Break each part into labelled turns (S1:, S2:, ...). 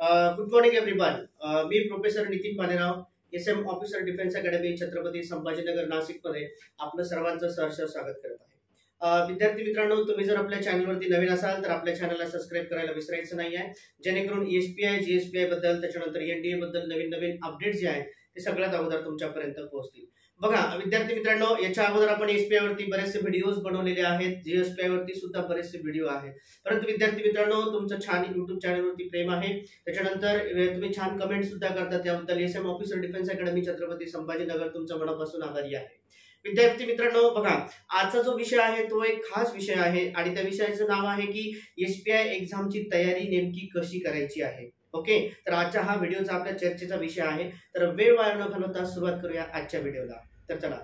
S1: Good morning everyone. मी professor Nitin Bhalerao, SM officer defence academy, Chhatrapati Sambhajinagar, नाशिकमध्ये आपलं सर्वांचं सहर्ष स्वागत करत आहे. विद्यार्थी मित्रांनो, तुम्ही जर आपल्या चॅनलवरती नवीन असाल तर आपल्या चॅनलला सबस्क्राईब करायला विसरायचं नाही आहे, जेणेकरून ESPI GSPI बद्दल, त्याच्यानंतर NDA बद्दल नवीन अपडेट जे आहेत ते सगळ्यात अगोदर तुमच्यापर्यंत पोहोचतील. बघा विद्यार्थी मित्रांनो, याच्या अगोदर आपण ESPI वरती बरेचसे व्हिडिओज बनवलेले आहेत, GSPI वरती सुद्धा बरेचसे व्हिडिओ आहेत. परंतु विद्यार्थी मित्रांनो, तुमचं छान YouTube चॅनलवरती प्रेम आहे, त्याच्यानंतर तुम्ही छान कमेंट सुद्धा करता, त्याबद्दल SM officer defence academy, Chhatrapati Sambhajinagar तुमच्या मनापासून आभारी आहे. विद्यार्थी मित्रांनो, बघा आजचा जो विषय आहे तो एक खास विषय आहे आणि त्या विषयाचं नाव आहे की SPI एक्झामची तयारी नेमकी कशी करायची आहे. ओके, तर आजचा हा व्हिडिओचा आपल्या चर्चेचा विषय आहे. तर वेळ वाया न घालवता सुरुवात करूया आजच्या व्हिडिओला. तर चला,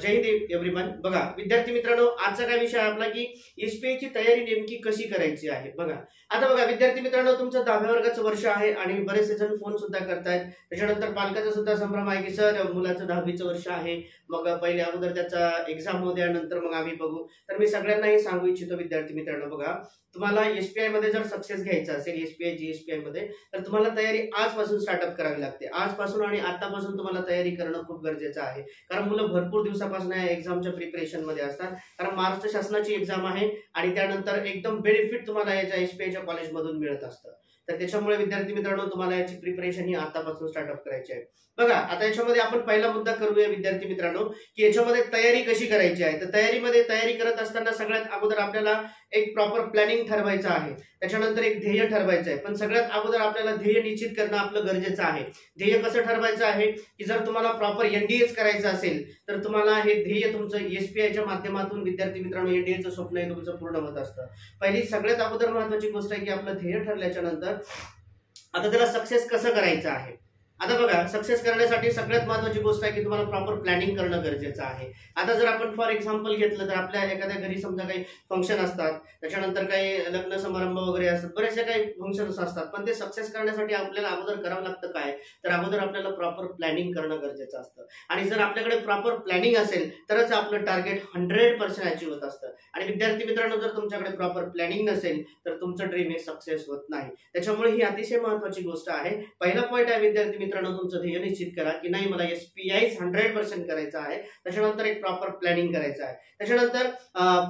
S1: जय हिंद एव्हरीवन. बघा विद्यार्थी मित्रांनो, आजचा काय विषय आपला की SPI ची तयारी नेमकी कशी करायची आहे. बघा आता बघा विद्यार्थी मित्रांनो, तुमचं 10व्या वर्गाचं वर्ष आहे आणि बरेचसे जण फोन सुद्धा करतायत. त्याच्यानंतर पालकाचा सुद्धा संभ्रम आहे की सर मुलाचं 10वीचं वर्ष आहे, मग पहिले अगोदर त्याचा एक्झाम होऊ द्या, नंतर मग आम्ही बघू. तर मी सगळ्यांना हे सांगू इच्छितो विद्यार्थी मित्रांनो, बघा तुम्हाला SPI मध्ये जर सक्सेस घ्यायचं असेल, SPI GSPI मध्ये, तर तुम्हाला तयारी आजपासून स्टार्टअप करावी लागते. आजपासून आणि आतापासून तुम्हाला तयारी करणं खूप गरजेचं आहे, कारण मुलं भरपूर दिवसापासून या एक्झामच्या प्रिपरेशन मध्ये असतात. कारण महाराष्ट्र शासनाची एक्झाम आहे आणि त्यानंतर एकदम बेनिफिट तुम्हाला याच्या SPI च्या कॉलेजमधून मिळत असतं. तर त्याच्यामुळे विद्यार्थी मित्रांनो, तुम्हाला याची प्रिपरेशन ही आतापासून स्टार्टअप करायची आहे. बघा आता याच्यामध्ये आपण पहिला मुद्दा करूया विद्यार्थी मित्रांनो, की याच्यामध्ये तयारी कशी करायची आहे. तर तयारी करत असताना सगळ्यात अगोदर आपल्याला एक प्रॉपर प्लॅनिंग ठरवायचं आहे, त्याच्यानंतर एक ध्येय ठरवायचं आहे. पण सगळ्यात अगोदर आपल्याला ध्येय निश्चित करणं आपलं गरजेचं आहे. ध्येय कसं ठरवायचं आहे की जर तुम्हाला प्रॉपर NDAच करायचं असेल तर तुम्हाला हे ध्येय तुमचं SPI च्या माध्यमातून विद्यार्थी मित्रांनो NDAचं स्वप्न आहे तुमचं पूर्ण होत असतं. पहिली सगळ्यात अगोदर महत्वाची गोष्ट आहे की आपलं ध्येय ठरल्याच्या नंतर आता त्याला सक्सेस कसं करायचं आहे. आता बघा सक्सेस करण्यासाठी सगळ्यात महत्वाची गोष्ट आहे की तुम्हाला प्रॉपर प्लॅनिंग करणं गरजेचं आहे. आता जर आपण फॉर एक्झाम्पल घेतलं तर आपल्या एखाद्या घरी समजा काही फंक्शन असतात, त्याच्यानंतर काही लग्न समारंभ वगैरे असतात, बरेचसे काही फंक्शन्स असतात. पण ते सक्सेस करण्यासाठी आपल्याला अगोदर करावं लागतं काय, तर अगोदर आपल्याला प्रॉपर प्लॅनिंग करणं गरजेचं असतं. आणि जर आपल्याकडे प्रॉपर प्लॅनिंग असेल तरच आपलं टार्गेट 100% अचीव्ह होत असतं. आणि विद्यार्थी मित्रांनो, जर तुमच्याकडे प्रॉपर प्लॅनिंग नसेल तर तुमचं ड्रीम हे सक्सेस होत नाही. त्याच्यामुळे ही अतिशय महत्वाची गोष्ट आहे. पहिला पॉईंट आहे विद्यार्थी मित्रांनो, तुमचं ध्येय निश्चित करा की नाही मला SPI 100% करायचं आहे. त्याच्यानंतर एक प्रॉपर प्लॅनिंग करायचं आहे. त्याच्यानंतर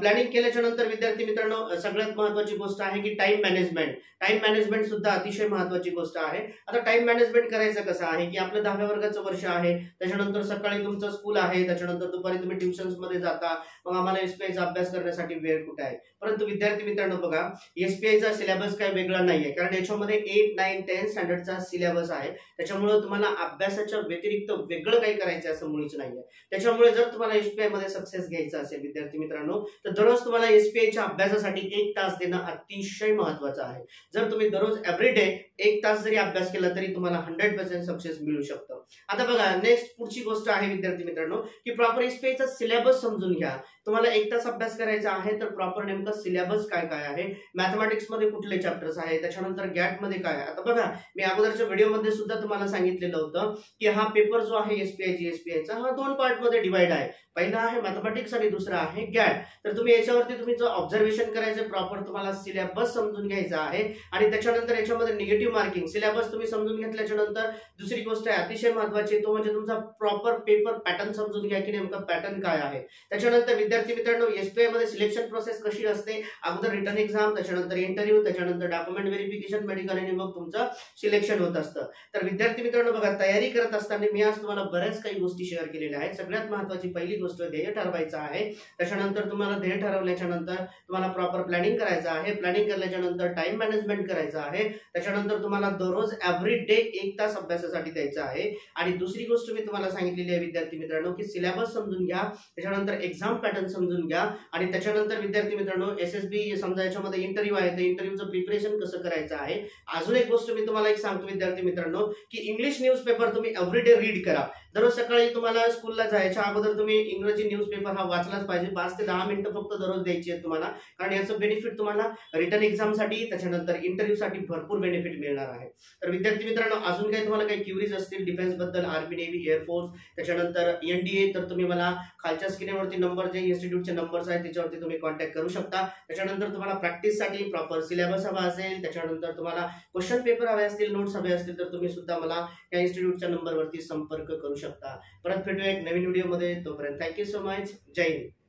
S1: प्लॅनिंग केल्याच्या नंतर विद्यार्थी मित्रांनो, सगळ्यात महत्वाची गोष्ट आहे की टाइम मॅनेजमेंट. टाइम मॅनेजमेंट सुद्धा अतिशय महत्वाची गोष्ट आहे. आता टाइम मॅनेजमेंट करायचं कसं आहे की आपलं 10व्या वर्गाचं वर्ष आहे, त्याच्यानंतर सकाळी तुमचं स्कूल आहे, त्याच्यानंतर दुपारी तुम्ही ट्युशन्स मध्ये जाता, मग आम्हाला SPI चा अभ्यास करण्यासाठी वेळ कुठे आहे. परंतु विद्यार्थी मित्रांनो बघा, SPI चा सिलेबस काही वेगळा नाहीये, कारण याच्यामध्ये 8, 9, 10 स्टँडर्डचा सिलेबस आहे. त्याच्यामुळे तुम्हाला अभ्यासाच्या व्यतिरिक्त वेगळं काही करायचं असं मुळीच नाहीये. त्याच्यामुळे जर तुम्हाला SPI मध्ये सक्सेस घ्यायचं असेल विद्यार्थी मित्रांनो, तर दररोज तुम्हाला SPI च्या अभ्यासासाठी 1 तास देणं अतिशय महत्वाचं आहे. जर तुम्ही दररोज एव्हरीडे 1 तास जरी अभ्यास केला तरी तुम्हाला 100% सक्सेस मिळू शकतं. आता बघा नेक्स्ट पुढची गोष्ट आहे विद्यार्थी मित्रांनो, की प्रॉपर SPI चा सिलेबस समजून घ्या. तुम्हाला 1 तास अभ्यास करायचा आहे तर प्रॉपर नेमका सिलेबस काय काय आहे, मॅथमॅटिक्स मध्ये कुठले चॅप्टर्स आहे, त्याच्यानंतर गॅट मध्ये काय आहे. आता बघा मी अगोदरच्या व्हिडिओमध्ये सुद्धा तुम्हाला सांगितलेलं होतं की हा पेपर जो आहे SPI GSPI चा हा 2 पार्ट मध्ये डिवाइड आहे. पहिला आहे मॅथमॅटिक्स आणि दुसरा आहे गॅट. तर तुम्ही याच्यावरती तुम्ही जो ऑब्झर्वेशन करायचं, प्रॉपर तुम्हाला सिलेबस समजून घ्यायचा आहे आणि त्याच्यानंतर याच्यामध्ये निगेटिव्ह मार्किंग. सिलेबस तुम्ही समजून घेतल्याच्या नंतर दुसरी गोष्ट आहे अतिशय महत्वाची, तो म्हणजे तुमचा प्रॉपर पेपर पॅटर्न समजून घ्या की नेमका पॅटर्न काय आहे. त्याच्यानंतर विद्यार्थी मित्रांनो, SPI मध्ये सिलेक्शन प्रोसेस कशी असते, अगोदर रिटर्न एक्झाम, त्याच्यानंतर इंटरव्ह्यू, त्याच्यानंतर डॉक्युमेंट व्हेरिफिकेशन, मेडिकल आणि मग तुमचं सिलेक्शन होत असतं. तर विद्यार्थी मित्रांनो बघा, तयारी करत असताना मी आज तुम्हाला बऱ्याच काही गोष्टी शेअर केलेल्या आहेत. सगळ्यात महत्वाची पहिली गोष्ट ध्येय ठरवायचं आहे. त्याच्यानंतर तुम्हाला ध्येय ठरवल्याच्या नंतर तुम्हाला प्रॉपर प्लॅनिंग करायचं आहे. प्लॅनिंग केल्याच्या नंतर टाइम मॅनेजमेंट करायचं आहे. त्याच्यानंतर तुम्हाला दररोज एव्हरीडे 1 तास अभ्यासासाठी द्यायचा आहे. आणि दुसरी गोष्ट मी तुम्हाला सांगितलेली आहे विद्यार्थी मित्रांनो, की सिलेबस समजून घ्या, त्याच्यानंतर एक्झाम पॅटर्न समजून घ्या आणि त्याच्यानंतर विद्यार्थी मित्रांनो SSB समजा याच्यामध्ये इंटरव्ह्यू आहे, तर इंटरव्ह्यूचं प्रिपरेशन कसं करायचं आहे. अजून एक गोष्ट मी तुम्हाला एक सांगतो विद्यार्थी मित्रांनो, की इंग्लिश न्यूजपेपर तुम्ही एव्हरीडे रीड करा. दररोज सकाळी तुम्हाला स्कूलला जायच्या अगोदर तुम्ही इंग्रजी न्यूजपेपर हा वाचलाच पाहिजे. 5 ते 10 मिनिटं फक्त दररोज द्यायची आहेत तुम्हाला, कारण याचं बेनिफिट तुम्हाला रिटर्न एक्झामसाठी, त्याच्यानंतर इंटरव्ह्यूसाठी भरपूर बेनिफिट मिळणार आहे. तर विद्यार्थी मित्रांनो, अजून काही तुम्हाला काही क्युरीज असतील डिफेन्स बद्दल, आर्मी, नेव्ही, एअरफोर्स, त्याच्यानंतर NDA, तर तुम्ही मला खालच्या स्क्रीनवरती नंबर, जे इन्स्टिट्यूटचे नंबर्स आहेत त्याच्यावरती तुम्ही कॉन्टॅक्ट करू शकता. त्याच्यानंतर तुम्हाला प्रॅक्टिससाठी प्रॉपर सिलेबस हवा असेल, त्याच्यानंतर तुम्हाला क्वेश्चन पेपर हवे असतील, नोट्स हवे असतील, तर तुम्ही सुद्धा मला या इन्स्टिट्यूटच्या नंबरवरती संपर्क करू शकता. परत भेटूया एक नवीन व्हिडिओमध्ये. तोपर्यंत थँक्यू सो मच. जय हिंद.